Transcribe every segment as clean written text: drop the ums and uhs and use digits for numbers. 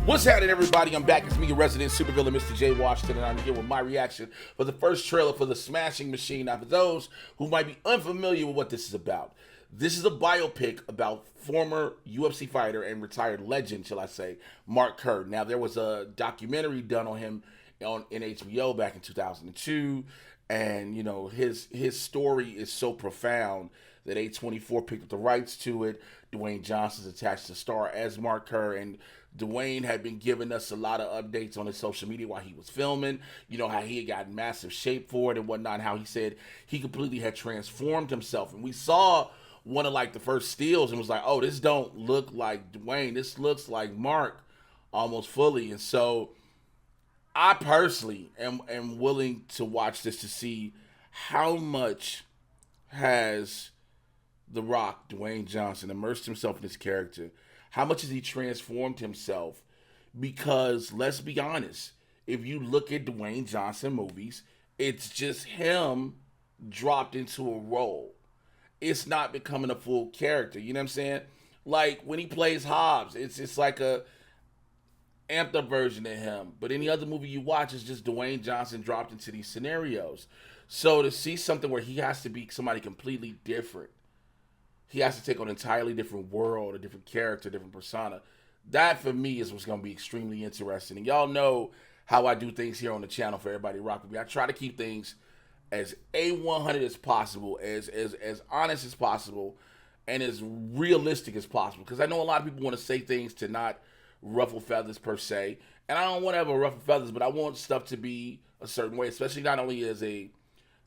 What's happening, everybody? I'm back. It's me, your resident supervillain, Mr. J. Washington, and I'm here with my reaction for the first trailer for The Smashing Machine. Now, for those who might be unfamiliar with what this is about, this is a biopic about former UFC fighter and retired legend, shall I say, Mark Kerr. Now, there was a documentary done on him in HBO back in 2002, and, you know, his story is so profound that A24 picked up the rights to it. Dwayne Johnson's attached to star as Mark Kerr, and Dwayne had been giving us a lot of updates on his social media while he was filming. You know, how he had gotten massive shape for it and whatnot, how he said he completely had transformed himself. And we saw one of like the first stills and was like, oh, this don't look like Dwayne. This looks like Mark almost fully. And so I personally am willing to watch this to see how much has The Rock, Dwayne Johnson, immersed himself in his character. How much has he transformed himself? Because let's be honest, if you look at Dwayne Johnson movies, it's just him dropped into a role. It's not becoming a full character. You know what I'm saying? Like when he plays Hobbs, it's like a amped up version of him. But any other movie you watch is just Dwayne Johnson dropped into these scenarios. So to see something where he has to be somebody completely different, he has to take on an entirely different world, a different character, a different persona. That, for me, is what's going to be extremely interesting. And y'all know how I do things here on the channel for everybody to rock with me. I try to keep things as A100 as possible, as honest as possible, and as realistic as possible. Because I know a lot of people want to say things to not ruffle feathers, per se. And I don't want to have a ruffle feathers, but I want stuff to be a certain way, especially not only as a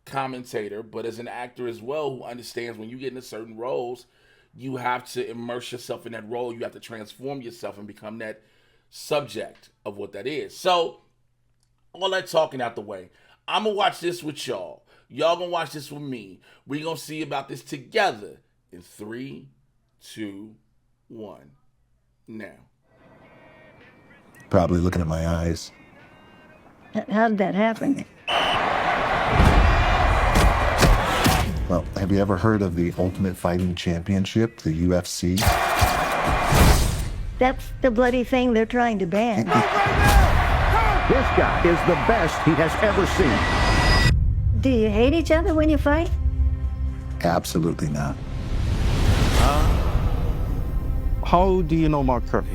commentator, but as an actor as well, who understands when you get into certain roles, you have to immerse yourself in that role. You have to transform yourself and become that subject of what that is. So, all that talking out the way, I'm going to watch this with y'all. Y'all going to watch this with me. We're going to see about this together in 3, 2, 1, now. Probably looking at my eyes. How did that happen? Well, have you ever heard of the Ultimate Fighting Championship, the UFC? That's the bloody thing they're trying to ban. This guy is the best he has ever seen. Do you hate each other when you fight? Absolutely not. How do you know Mark Kerr?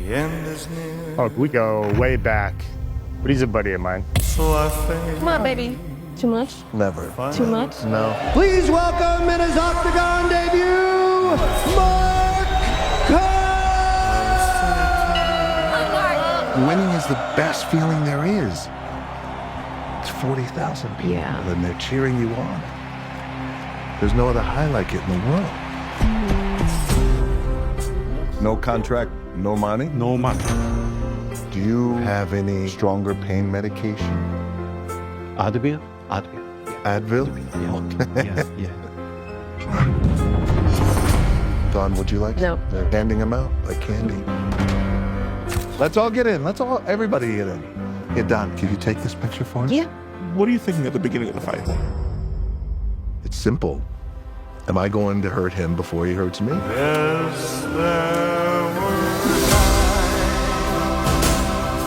Oh, we go way back, but he's a buddy of mine. Come on, baby. Too much? Never. Too much? No. Please welcome in his Octagon debut, Mark Kerr! Winning is the best feeling there is. It's 40,000 people, Yeah. and they're cheering you on. There's no other high like it in the world. No contract, no money? No money. Do you have any stronger pain medication? Advil? Advil? Yeah. Don, would you like No. some? They're handing them out like candy. Let's all get in. Everybody get in. Hey, Don, can you take this picture for us? Yeah. What are you thinking at the beginning of the fight? It's simple. Am I going to hurt him before he hurts me? Yes, there were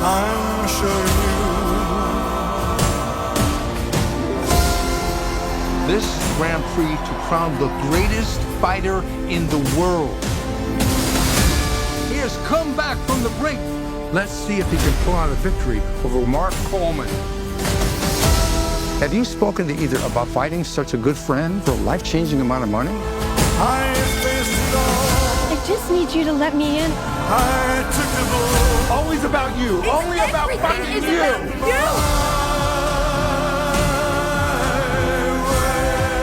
times, I'm sure This Grand Prix to crown the greatest fighter in the world. He has come back from the brink. Let's see if he can pull out a victory over Mark Coleman. Have you spoken to either about fighting such a good friend for a life-changing amount of money? I faced it all. I just need you to let me in. I took the bull. Always about you. Only about fighting you.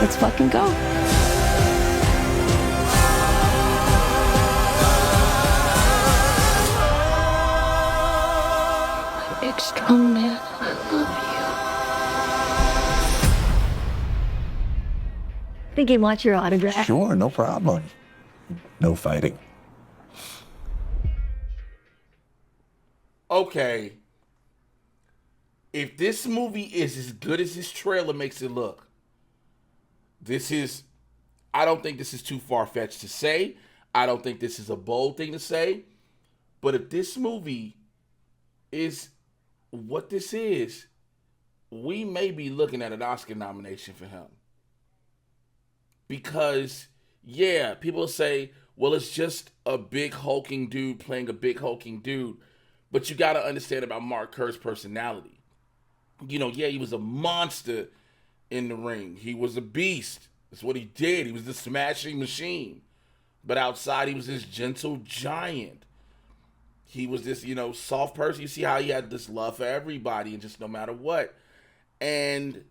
Let's fucking go. My big strong man, I love I think he wants your autograph. Sure, no problem. No fighting. Okay. If this movie is as good as this trailer makes it look, I don't think this is too far-fetched to say. I don't think this is a bold thing to say. But if this movie is what this is. We may be looking at an Oscar nomination for him. Because, yeah, people say, well, it's just a big hulking dude playing a big hulking dude. But you got to understand about Mark Kerr's personality. You know, yeah, he was a monster in the ring. He was a beast. That's what he did. He was the smashing machine. But outside, he was this gentle giant. He was this, you know, soft person. You see how he had this love for everybody and just no matter what. And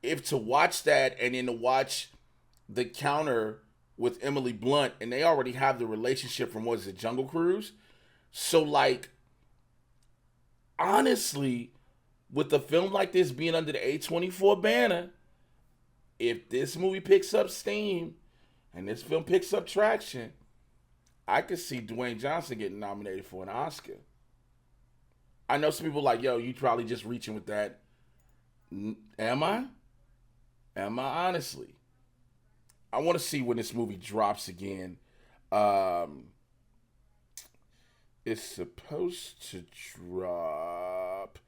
if to watch that and then to watch the counter with Emily Blunt, and they already have the relationship from, what is it, Jungle Cruise? So, like, honestly, with a film like this being under the A24 banner, if this movie picks up steam and this film picks up traction, I could see Dwayne Johnson getting nominated for an Oscar. I know some people like, yo, you probably just reaching with that. Am I? Am I honestly? I want to see when this movie drops again. It's supposed to drop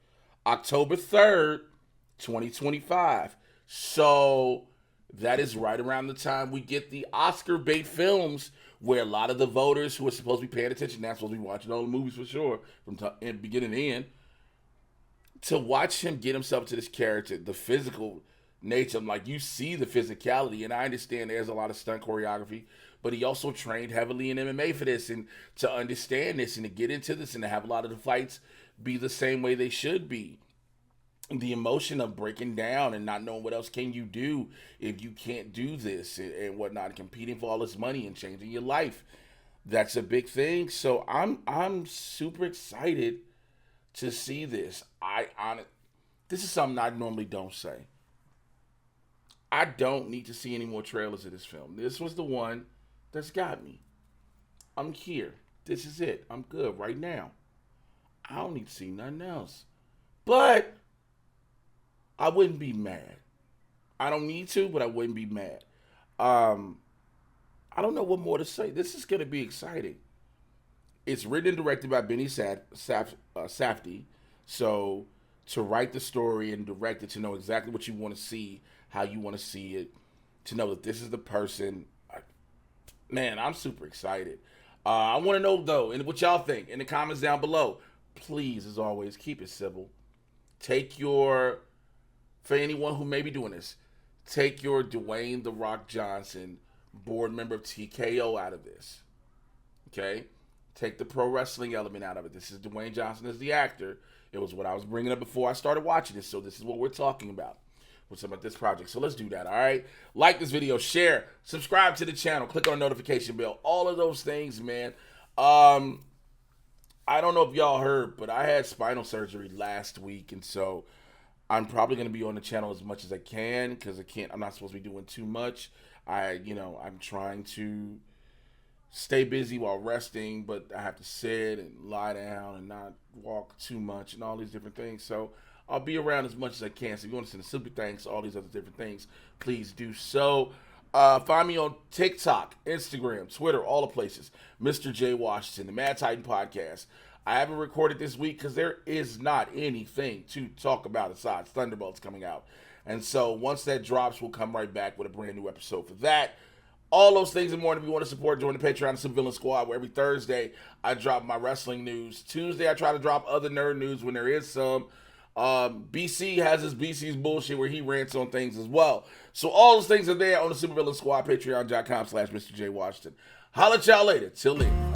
October 3rd, 2025. So that is right around the time we get the Oscar bait films where a lot of the voters who are supposed to be paying attention, that's supposed to be watching all the movies for sure, from beginning to end, to watch him get himself to this character, the physical nature. I'm like, you see the physicality, and I understand there's a lot of stunt choreography, but he also trained heavily in MMA for this, and to understand this and to get into this and to have a lot of the fights be the same way they should be. The emotion of breaking down and not knowing what else can you do if you can't do this and whatnot, competing for all this money and changing your life. That's a big thing. So I'm super excited to see this. This is something I normally don't say. I don't need to see any more trailers of this film. This was the one that's got me. I'm here. This is it. I'm good right now. I don't need to see nothing else. But I wouldn't be mad. I don't need to, but I wouldn't be mad. I don't know what more to say. This is going to be exciting. It's written and directed by Benny Safdie. So to write the story and direct it, to know exactly what you want to see, how you want to see it, to know that this is the person. Man, I'm super excited. I want to know, though, and what y'all think in the comments down below. Please, as always, keep it civil. For anyone who may be doing this, take your Dwayne "The Rock" Johnson, board member of TKO, out of this. Okay? Take the pro wrestling element out of it. This is Dwayne Johnson as the actor. It was what I was bringing up before I started watching this, so this is what we're talking about. What's about this project. So let's do that, all right? Like this video, share, subscribe to the channel, click on the notification bell. All of those things, man. I don't know if y'all heard, but I had spinal surgery last week, and so I'm probably going to be on the channel as much as I can because I'm not supposed to be doing too much. I'm trying to stay busy while resting, but I have to sit and lie down and not walk too much and all these different things. So I'll be around as much as I can. So if you want to send a super thanks, all these other different things, please do so. Find me on TikTok, Instagram, Twitter, all the places. Mr. J. Washington, the Mad Titan Podcast. I haven't recorded this week because there is not anything to talk about besides Thunderbolts coming out. And so once that drops, we'll come right back with a brand new episode for that. All those things and more. If you want to support, join the Patreon Super Villain Squad, where every Thursday I drop my wrestling news. Tuesday I try to drop other nerd news when there is some. BC has his BC's bullshit where he rants on things as well. So all those things are there on the Super Villain Squad, patreon.com/Mr. J. Washington. Holla at y'all later. Till then.